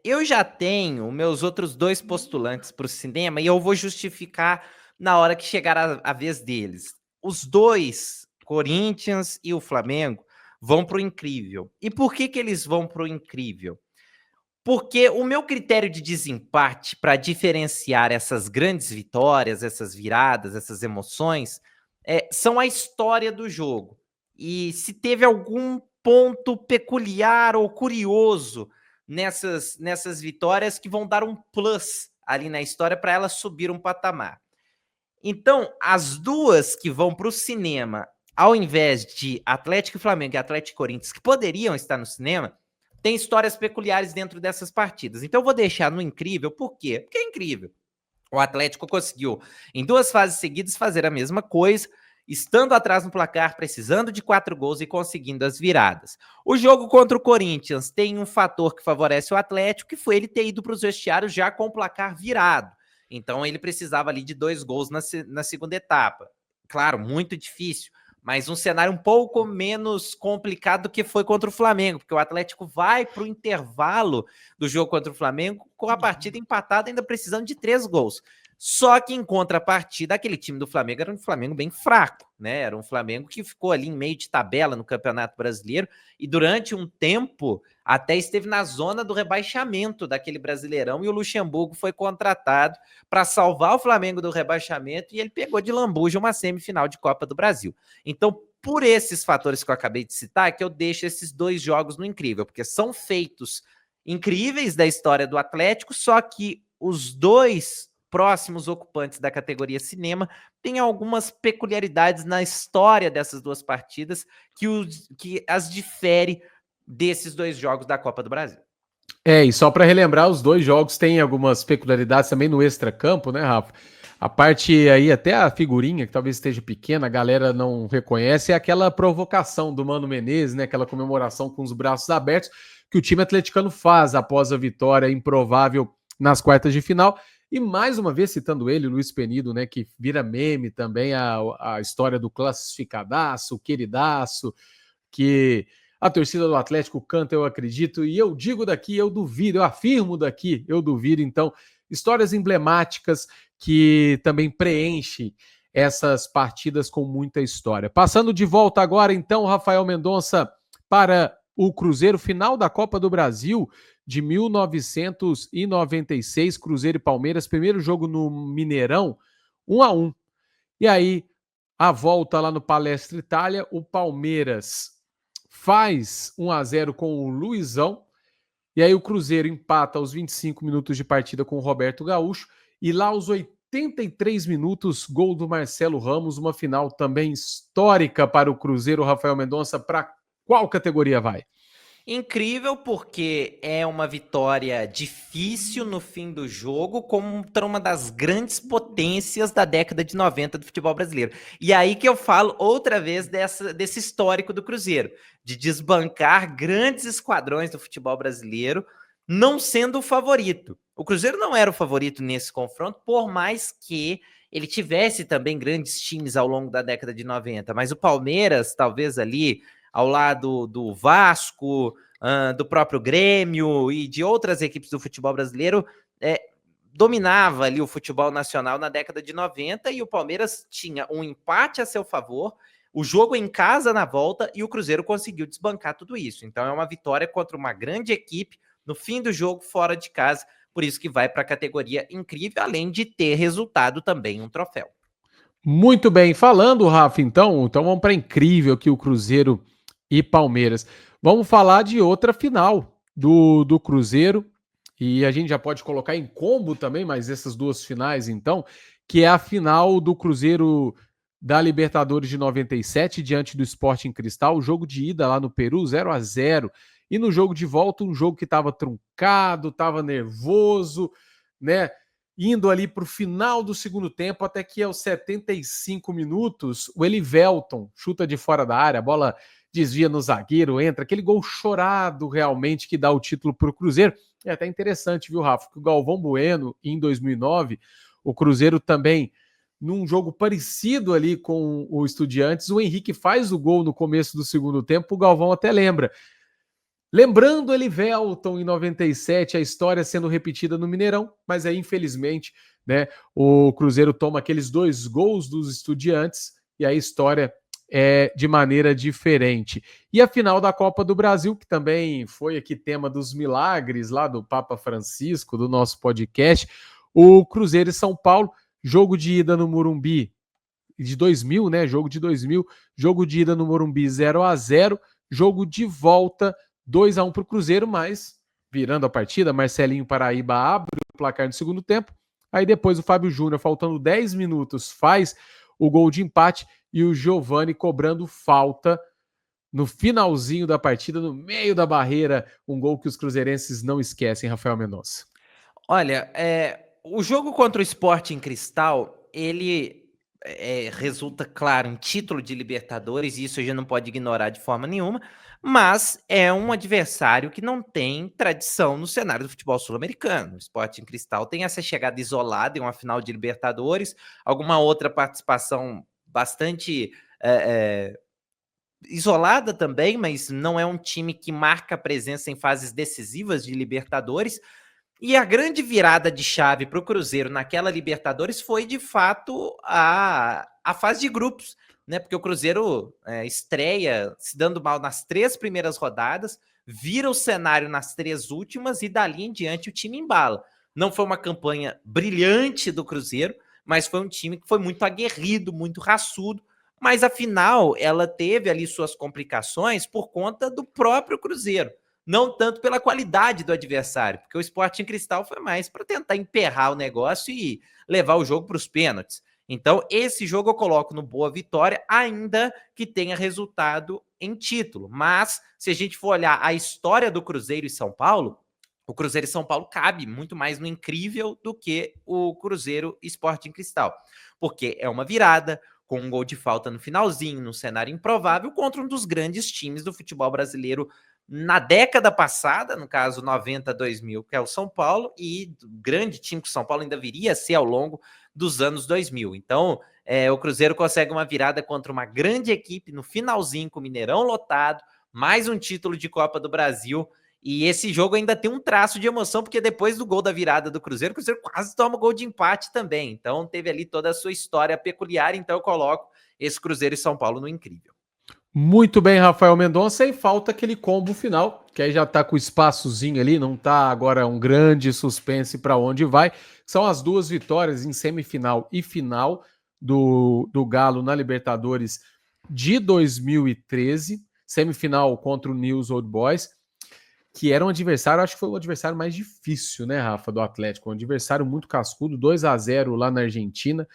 eu já tenho meus outros 2 postulantes para o cinema e eu vou justificar na hora que chegar a vez deles. Os 2, Corinthians e o Flamengo, vão para o incrível. E por que eles vão para o incrível? Porque o meu critério de desempate para diferenciar essas grandes vitórias, essas viradas, essas emoções, são a história do jogo. E se teve algum ponto peculiar ou curioso nessas vitórias que vão dar um plus ali na história para ela subir um patamar. Então, as 2 que vão para o cinema, ao invés de Atlético e Flamengo e Atlético e Corinthians, que poderiam estar no cinema, tem histórias peculiares dentro dessas partidas. Então, eu vou deixar no incrível. Por quê? Porque é incrível. O Atlético conseguiu, em 2 fases seguidas, fazer a mesma coisa, estando atrás no placar, precisando de 4 gols e conseguindo as viradas. O jogo contra o Corinthians tem um fator que favorece o Atlético, que foi ele ter ido para os vestiários já com o placar virado. Então, ele precisava ali de 2 gols na segunda etapa. Claro, muito difícil, mas um cenário um pouco menos complicado do que foi contra o Flamengo, porque o Atlético vai para o intervalo do jogo contra o Flamengo com a partida empatada, ainda precisando de 3 gols. Só que em contrapartida, aquele time do Flamengo era um Flamengo bem fraco, né? Era um Flamengo que ficou ali em meio de tabela no Campeonato Brasileiro e durante um tempo até esteve na zona do rebaixamento daquele Brasileirão e o Luxemburgo foi contratado para salvar o Flamengo do rebaixamento e ele pegou de lambuja uma semifinal de Copa do Brasil. Então, por esses fatores que eu acabei de citar, é que eu deixo esses 2 jogos no incrível, porque são feitos incríveis da história do Atlético, só que os 2 próximos ocupantes da categoria cinema têm algumas peculiaridades na história dessas 2 partidas que as difere desses 2 jogos da Copa do Brasil. E só para relembrar, os 2 jogos têm algumas peculiaridades também no extracampo, né, Rafa? A parte aí, até a figurinha, que talvez esteja pequena, a galera não reconhece, é aquela provocação do Mano Menezes, né? Aquela comemoração com os braços abertos que o time atleticano faz após a vitória improvável nas quartas de final. E mais uma vez, citando ele, Luiz Penido, né, que vira meme também a história do classificadaço, o queridaço, que a torcida do Atlético canta, eu acredito, e eu digo daqui, eu duvido, eu afirmo daqui, eu duvido. Então, histórias emblemáticas que também preenchem essas partidas com muita história. Passando de volta agora, então, Rafael Mendonça, para o Cruzeiro, final da Copa do Brasil de 1996, Cruzeiro e Palmeiras, primeiro jogo no Mineirão, 1-1. E aí, a volta lá no Palestra Itália, o Palmeiras faz 1-0 com o Luizão, e aí o Cruzeiro empata aos 25 minutos de partida com o Roberto Gaúcho, e lá aos 83 minutos, gol do Marcelo Ramos, uma final também histórica para o Cruzeiro. Rafael Mendonça, para qual categoria vai? Incrível, porque é uma vitória difícil no fim do jogo contra uma das grandes potências da década de 90 do futebol brasileiro. E aí que eu falo outra vez desse histórico do Cruzeiro, de desbancar grandes esquadrões do futebol brasileiro, não sendo o favorito. O Cruzeiro não era o favorito nesse confronto, por mais que ele tivesse também grandes times ao longo da década de 90, mas o Palmeiras, talvez ali ao lado do Vasco, do próprio Grêmio e de outras equipes do futebol brasileiro, dominava ali o futebol nacional na década de 90, e o Palmeiras tinha um empate a seu favor, o jogo em casa na volta, e o Cruzeiro conseguiu desbancar tudo isso. Então é uma vitória contra uma grande equipe no fim do jogo fora de casa, por isso que vai para a categoria incrível, além de ter resultado também um troféu. Muito bem, falando, Rafa, então vamos para incrível aqui o Cruzeiro e Palmeiras. Vamos falar de outra final do Cruzeiro, e a gente já pode colocar em combo também, mas essas duas finais, então, que é a final do Cruzeiro da Libertadores de 97, diante do Sporting Cristal, o jogo de ida lá no Peru, 0-0, e no jogo de volta, um jogo que estava truncado, estava nervoso, né? Indo ali para o final do segundo tempo, até que aos 75 minutos, o Elivelton chuta de fora da área, a bola desvia no zagueiro, entra, aquele gol chorado realmente que dá o título para o Cruzeiro. É até interessante, viu, Rafa, que o Galvão Bueno, em 2009, o Cruzeiro também, num jogo parecido ali com o Estudiantes, o Henrique faz o gol no começo do segundo tempo, o Galvão até lembra. Lembrando Elivelton em 97, a história sendo repetida no Mineirão, mas aí, infelizmente, né, o Cruzeiro toma aqueles 2 gols dos Estudiantes e a história é de maneira diferente. E a final da Copa do Brasil, que também foi aqui tema dos milagres lá do Papa Francisco, do nosso podcast, o Cruzeiro e São Paulo, jogo de ida no Morumbi de 2000, né, jogo de 2000, jogo de ida no Morumbi 0-0, jogo de volta 2-1 para o Cruzeiro, mas virando a partida, Marcelinho Paraíba abre o placar no segundo tempo, aí depois o Fábio Júnior, faltando 10 minutos, faz o gol de empate, e o Giovani cobrando falta no finalzinho da partida, no meio da barreira, um gol que os cruzeirenses não esquecem, Rafael Mendonça. Olha, o jogo contra o Sporting Cristal, ele resulta, claro, em título de Libertadores, e isso a gente não pode ignorar de forma nenhuma, mas é um adversário que não tem tradição no cenário do futebol sul-americano. O Sporting Cristal tem essa chegada isolada em uma final de Libertadores, alguma outra participação bastante isolada também, mas não é um time que marca presença em fases decisivas de Libertadores. E a grande virada de chave para o Cruzeiro naquela Libertadores foi, de fato, a fase de grupos, né? Porque o Cruzeiro estreia se dando mal nas 3 primeiras rodadas, vira o cenário nas 3 últimas e dali em diante o time embala. Não foi uma campanha brilhante do Cruzeiro, mas foi um time que foi muito aguerrido, muito raçudo, mas afinal ela teve ali suas complicações por conta do próprio Cruzeiro, não tanto pela qualidade do adversário, porque o Sporting Cristal foi mais para tentar emperrar o negócio e levar o jogo para os pênaltis. Então esse jogo eu coloco no boa vitória, ainda que tenha resultado em título, mas se a gente for olhar a história do Cruzeiro e São Paulo, o Cruzeiro e São Paulo cabe muito mais no incrível do que o Cruzeiro e Sporting Cristal, porque é uma virada com um gol de falta no finalzinho, num cenário improvável, contra um dos grandes times do futebol brasileiro na década passada, no caso 90-2000, que é o São Paulo, e o grande time que o São Paulo ainda viria a ser ao longo dos anos 2000. Então, o Cruzeiro consegue uma virada contra uma grande equipe no finalzinho, com o Mineirão lotado, mais um título de Copa do Brasil, E esse jogo ainda tem um traço de emoção, porque depois do gol da virada do Cruzeiro, o Cruzeiro quase toma gol de empate também. Então teve ali toda a sua história peculiar, então eu coloco esse Cruzeiro e São Paulo no incrível. Muito bem, Rafael Mendonça, e falta aquele combo final, que aí já tá com o espaçozinho ali, não tá agora um grande suspense para onde vai. São as duas vitórias em semifinal e final do Galo na Libertadores de 2013, semifinal contra o News Old Boys, que era um adversário, acho que foi o adversário mais difícil, né, Rafa, do Atlético, um adversário muito cascudo, 2-0 lá na Argentina.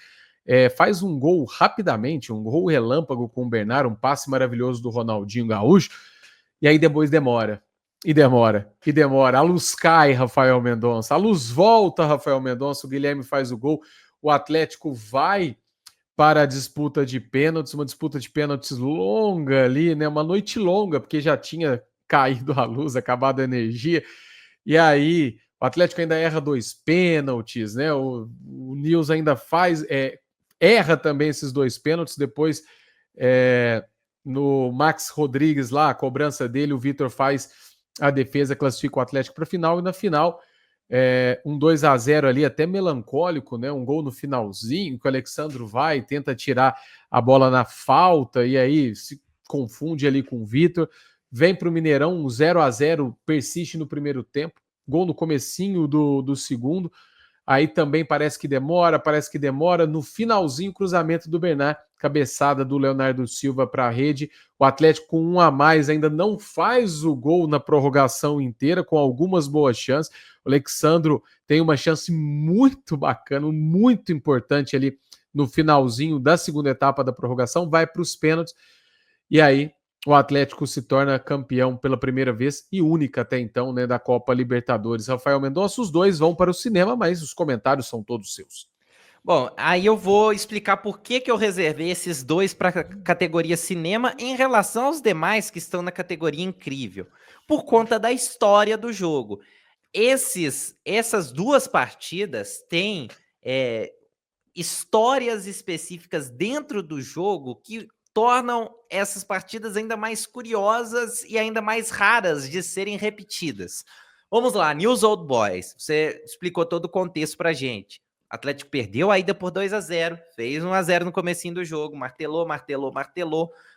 Faz um gol rapidamente, um gol relâmpago com o Bernard, um passe maravilhoso do Ronaldinho Gaúcho, e aí depois demora. A luz cai, Rafael Mendonça. A luz volta, Rafael Mendonça. O Guilherme faz o gol. O Atlético vai para a disputa de pênaltis, uma disputa de pênaltis longa ali, né? Uma noite longa, porque já tinha caído a luz, acabado a energia. E aí, o Atlético ainda erra 2 pênaltis, né? O Nils ainda erra também esses 2 pênaltis. Depois, no Max Rodrigues lá, a cobrança dele, o Vitor faz a defesa, classifica o Atlético para a final. E na final, um 2-0 ali, até melancólico, né? Um gol no finalzinho, que o Alexandro vai, tenta tirar a bola na falta, e aí se confunde ali com o Vitor. Vem para o Mineirão, um 0-0, persiste no primeiro tempo. Gol no comecinho do segundo. Aí também parece que demora. No finalzinho, cruzamento do Bernard, cabeçada do Leonardo Silva para a rede. O Atlético, com 1 a mais, ainda não faz o gol na prorrogação inteira, com algumas boas chances. O Alexandro tem uma chance muito bacana, muito importante ali no finalzinho da segunda etapa da prorrogação, vai para os pênaltis. E aí, o Atlético se torna campeão pela primeira vez e única até então, né, da Copa Libertadores. Rafael Mendonça, os dois vão para o cinema, mas os comentários são todos seus. Bom, aí eu vou explicar por que eu reservei esses dois para a categoria cinema em relação aos demais que estão na categoria incrível. Por conta da história do jogo. Essas duas partidas têm histórias específicas dentro do jogo que tornam essas partidas ainda mais curiosas e ainda mais raras de serem repetidas. Vamos lá, News Old Boys. Você explicou todo o contexto pra gente. O Atlético perdeu a ida por 2-0, fez 1-0 no comecinho do jogo, martelou,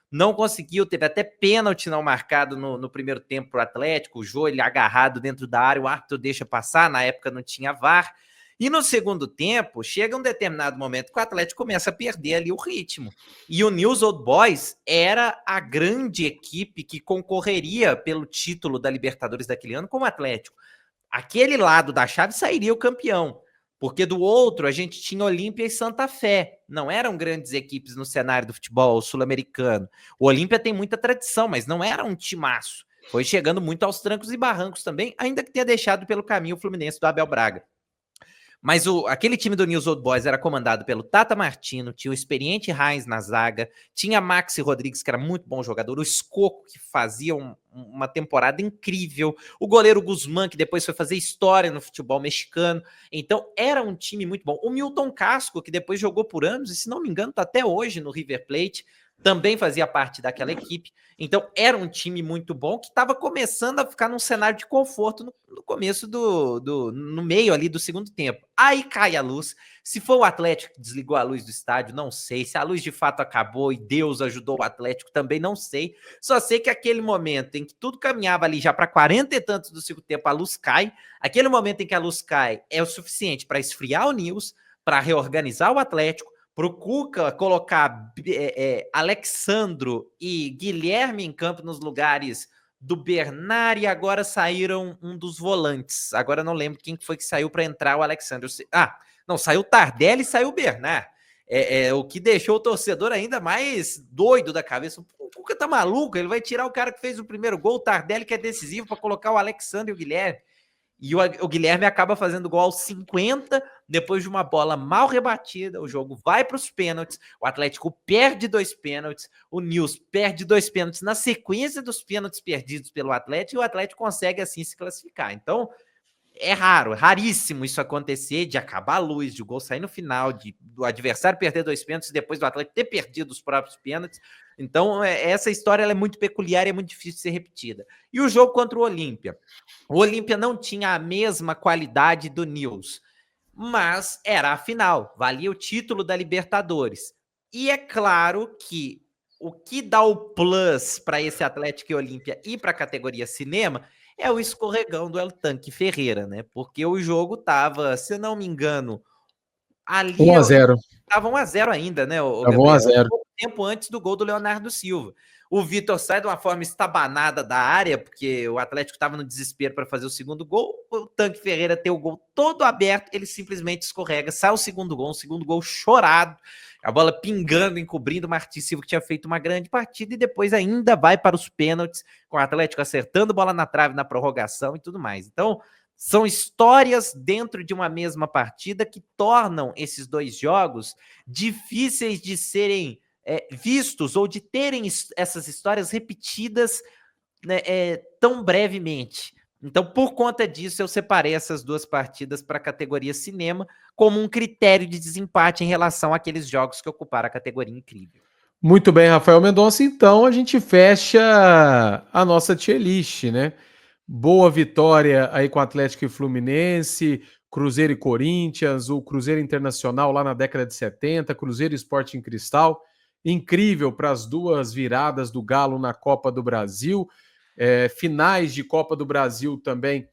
não conseguiu, teve até pênalti não marcado no primeiro tempo pro Atlético, o Jô, ele agarrado dentro da área, o árbitro deixa passar, na época não tinha VAR. E no segundo tempo, chega um determinado momento que o Atlético começa a perder ali o ritmo. E o News Old Boys era a grande equipe que concorreria pelo título da Libertadores daquele ano com o Atlético. Aquele lado da chave sairia o campeão, porque do outro a gente tinha Olímpia e Santa Fé. Não eram grandes equipes no cenário do futebol sul-americano. O Olímpia tem muita tradição, mas não era um timaço. Foi chegando muito aos trancos e barrancos também, ainda que tenha deixado pelo caminho o Fluminense do Abel Braga. Mas aquele time do News Old Boys era comandado pelo Tata Martino, tinha o experiente Heinz na zaga, tinha Maxi Rodrigues, que era muito bom jogador, o Escoco, que fazia uma temporada incrível, o goleiro Guzmán, que depois foi fazer história no futebol mexicano. Então era um time muito bom. O Milton Casco, que depois jogou por anos, e se não me engano está até hoje no River Plate, também fazia parte daquela equipe. Então era um time muito bom que estava começando a ficar num cenário de conforto no começo no meio ali do segundo tempo. Aí cai a luz. Se foi o Atlético que desligou a luz do estádio, não sei. Se a luz de fato acabou e Deus ajudou o Atlético, também não sei. Só sei que aquele momento em que tudo caminhava ali já para 40 e tantos do segundo tempo, a luz cai. Aquele momento em que a luz cai é o suficiente para esfriar o News, para reorganizar o Atlético, para o Cuca colocar Alexandro e Guilherme em campo nos lugares do Bernard, e agora saíram um dos volantes. Agora não lembro quem foi que saiu para entrar o Alexandro. Não, saiu o Tardelli e saiu o Bernard. O que deixou o torcedor ainda mais doido da cabeça. O Cuca tá maluco, ele vai tirar o cara que fez o primeiro gol, o Tardelli, que é decisivo, para colocar o Alexandro e o Guilherme. E o Guilherme acaba fazendo gol aos 50, depois de uma bola mal rebatida, o jogo vai para os pênaltis, o Atlético perde 2 pênaltis, o News perde 2 pênaltis na sequência dos pênaltis perdidos pelo Atlético, e o Atlético consegue assim se classificar. Então, é raríssimo isso acontecer, de acabar a luz, de o gol sair no final, do adversário perder 2 pênaltis, depois do Atlético ter perdido os próprios pênaltis. Então, essa história ela é muito peculiar e é muito difícil de ser repetida. E o jogo contra o Olímpia? O Olímpia não tinha a mesma qualidade do Nils, mas era a final, valia o título da Libertadores. E é claro que o que dá o plus para esse Atlético e Olímpia e para a categoria cinema é o escorregão do El Tanque Ferreira, né? Porque o jogo tava, se eu não me engano, ali 1-0. Tava 1-0 ainda, né, o Tava Gabriel? 1-0. Pouco tempo antes do gol do Leonardo Silva. O Vitor sai de uma forma estabanada da área, porque o Atlético estava no desespero para fazer o segundo gol. O Tanque Ferreira tem o gol todo aberto, ele simplesmente escorrega, sai o segundo gol chorado, a bola pingando, encobrindo o Martin Silva, que tinha feito uma grande partida, e depois ainda vai para os pênaltis, com o Atlético acertando bola na trave na prorrogação e tudo mais. Então, são histórias dentro de uma mesma partida que tornam esses dois jogos difíceis de serem vistos ou de terem essas histórias repetidas, né, tão brevemente. Então, por conta disso, eu separei essas duas partidas para a categoria cinema como um critério de desempate em relação àqueles jogos que ocuparam a categoria incrível. Muito bem, Rafael Mendonça. Então, a gente fecha a nossa tier list, né? Boa vitória aí com Atlético e Fluminense, Cruzeiro e Corinthians, o Cruzeiro Internacional lá na década de 70, Cruzeiro e Sporting Cristal. Incrível para as duas viradas do Galo na Copa do Brasil. Finais de Copa do Brasil também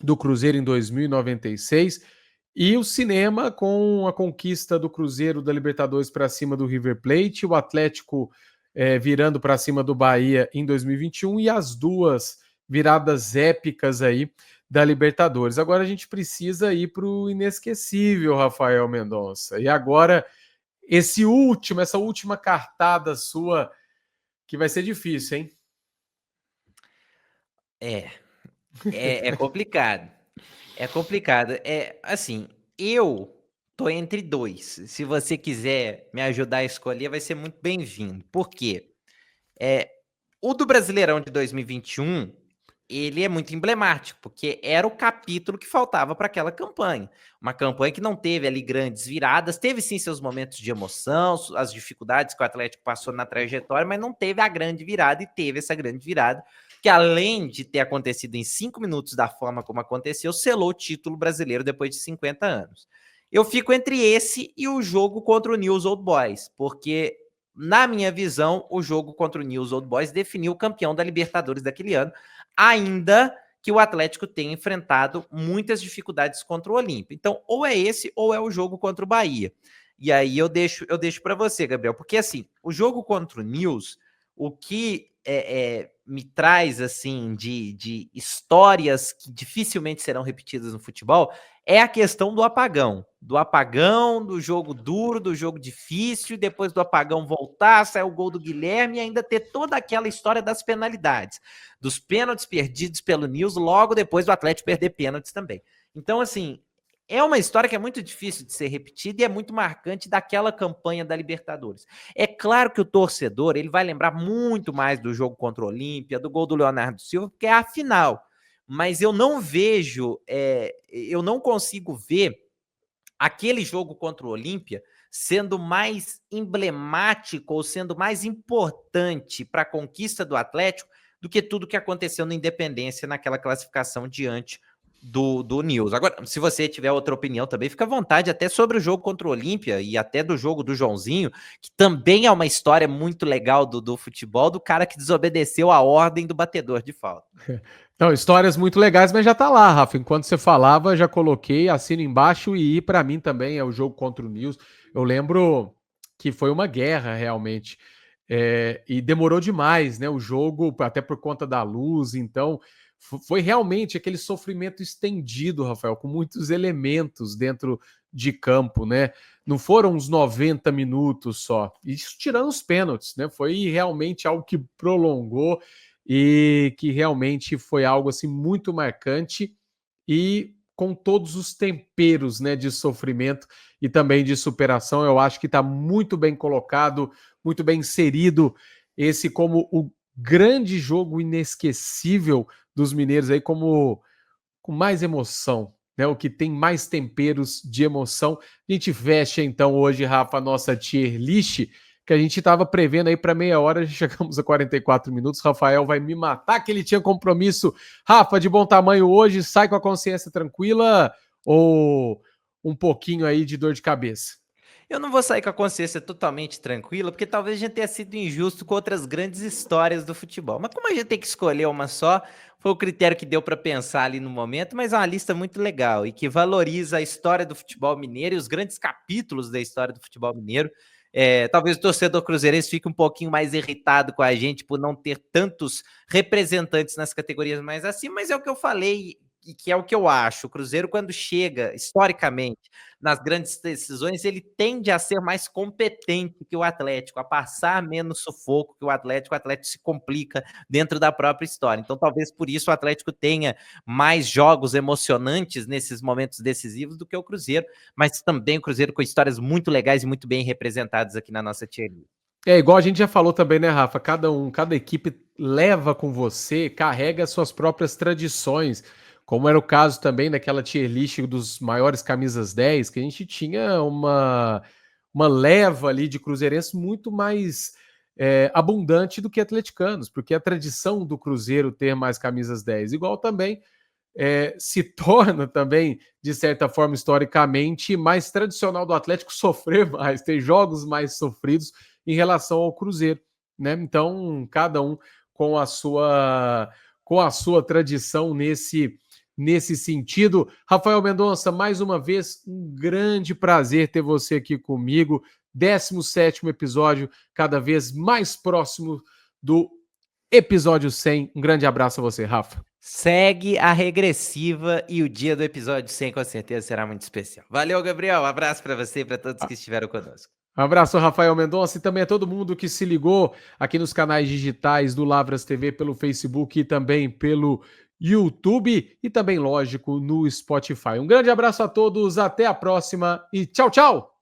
do Cruzeiro em 2096. E o cinema com a conquista do Cruzeiro da Libertadores para cima do River Plate, o Atlético virando para cima do Bahia em 2021 e as duas viradas épicas aí da Libertadores. Agora a gente precisa ir para o inesquecível, Rafael Mendonça. E agora essa última cartada sua, que vai ser difícil, hein? É complicado. É complicado. Assim, eu tô entre dois. Se você quiser me ajudar a escolher, vai ser muito bem-vindo. Por quê? O do Brasileirão de 2021, ele é muito emblemático, porque era o capítulo que faltava para aquela campanha. Uma campanha que não teve ali grandes viradas, teve sim seus momentos de emoção, as dificuldades que o Atlético passou na trajetória, mas não teve a grande virada, e teve essa grande virada, que além de ter acontecido em 5 minutos da forma como aconteceu, selou o título brasileiro depois de 50 anos. Eu fico entre esse e o jogo contra o Newell's Old Boys, porque, na minha visão, o jogo contra o Newell's Old Boys definiu o campeão da Libertadores daquele ano, ainda que o Atlético tenha enfrentado muitas dificuldades contra o Olímpia. Então, ou é esse, ou é o jogo contra o Bahia. E aí eu deixo para você, Gabriel, porque assim, o jogo contra o Newell's, o que me traz assim de histórias que dificilmente serão repetidas no futebol é a questão do apagão, do jogo duro, do jogo difícil, depois do apagão voltar, sair o gol do Guilherme e ainda ter toda aquela história das penalidades, dos pênaltis perdidos pelo Nils, logo depois do Atlético perder pênaltis também. Então, assim, é uma história que é muito difícil de ser repetida e é muito marcante daquela campanha da Libertadores. É claro que o torcedor ele vai lembrar muito mais do jogo contra o Olímpia, do gol do Leonardo Silva, porque é a final. Mas eu não vejo, eu não consigo ver aquele jogo contra o Olímpia sendo mais emblemático ou sendo mais importante para a conquista do Atlético do que tudo que aconteceu na Independência naquela classificação diante do Nils. Agora, se você tiver outra opinião também, fica à vontade até sobre o jogo contra o Olímpia e até do jogo do Joãozinho, que também é uma história muito legal do futebol, do cara que desobedeceu a ordem do batedor de falta. Não, histórias muito legais, mas já tá lá, Rafa. Enquanto você falava, já coloquei, assino embaixo e para mim também é o jogo contra o Nils. Eu lembro que foi uma guerra realmente. E demorou demais, né? O jogo, até por conta da luz, então foi realmente aquele sofrimento estendido, Rafael, com muitos elementos dentro de campo, né? Não foram uns 90 minutos só. Isso tirando os pênaltis, né? Foi realmente algo que prolongou e que realmente foi algo assim muito marcante e com todos os temperos, né, de sofrimento e também de superação. Eu acho que está muito bem colocado, muito bem inserido esse como o grande jogo inesquecível dos mineiros aí, como com mais emoção, né? O que tem mais temperos de emoção. A gente fecha então hoje, Rafa, a nossa tier list, que a gente estava prevendo aí para meia hora, já chegamos a 44 minutos. Rafael vai me matar que ele tinha compromisso. Rafa, de bom tamanho hoje, sai com a consciência tranquila ou um pouquinho aí de dor de cabeça? Eu não vou sair com a consciência totalmente tranquila, porque talvez a gente tenha sido injusto com outras grandes histórias do futebol. Mas como a gente tem que escolher uma só, foi o critério que deu para pensar ali no momento, mas é uma lista muito legal e que valoriza a história do futebol mineiro e os grandes capítulos da história do futebol mineiro. Talvez o torcedor cruzeirense fique um pouquinho mais irritado com a gente por não ter tantos representantes nas categorias mais acima, mas é o que eu falei e que é o que eu acho. O Cruzeiro, quando chega, historicamente, nas grandes decisões, ele tende a ser mais competente que o Atlético, a passar menos sufoco que o Atlético se complica dentro da própria história. Então, talvez por isso o Atlético tenha mais jogos emocionantes nesses momentos decisivos do que o Cruzeiro, mas também o Cruzeiro com histórias muito legais e muito bem representadas aqui na nossa tier list. Igual a gente já falou também, né, Rafa? Cada equipe leva com você, carrega suas próprias tradições, como era o caso também daquela tier list dos maiores camisas 10, que a gente tinha uma leva ali de cruzeirenses muito mais abundante do que atleticanos, porque a tradição do Cruzeiro ter mais camisas 10, igual também se torna também, de certa forma, historicamente, mais tradicional do Atlético sofrer mais, ter jogos mais sofridos em relação ao Cruzeiro, né? Então, cada um com a sua tradição nesse sentido. Rafael Mendonça, mais uma vez, um grande prazer ter você aqui comigo. 17º episódio, cada vez mais próximo do episódio 100. Um grande abraço a você, Rafa. Segue a regressiva e o dia do episódio 100 com certeza será muito especial. Valeu, Gabriel. Um abraço para você e para todos que estiveram conosco. Um abraço, Rafael Mendonça, e também a todo mundo que se ligou aqui nos canais digitais do Lavras TV, pelo Facebook e também pelo YouTube e também, lógico, no Spotify. Um grande abraço a todos, até a próxima e tchau, tchau!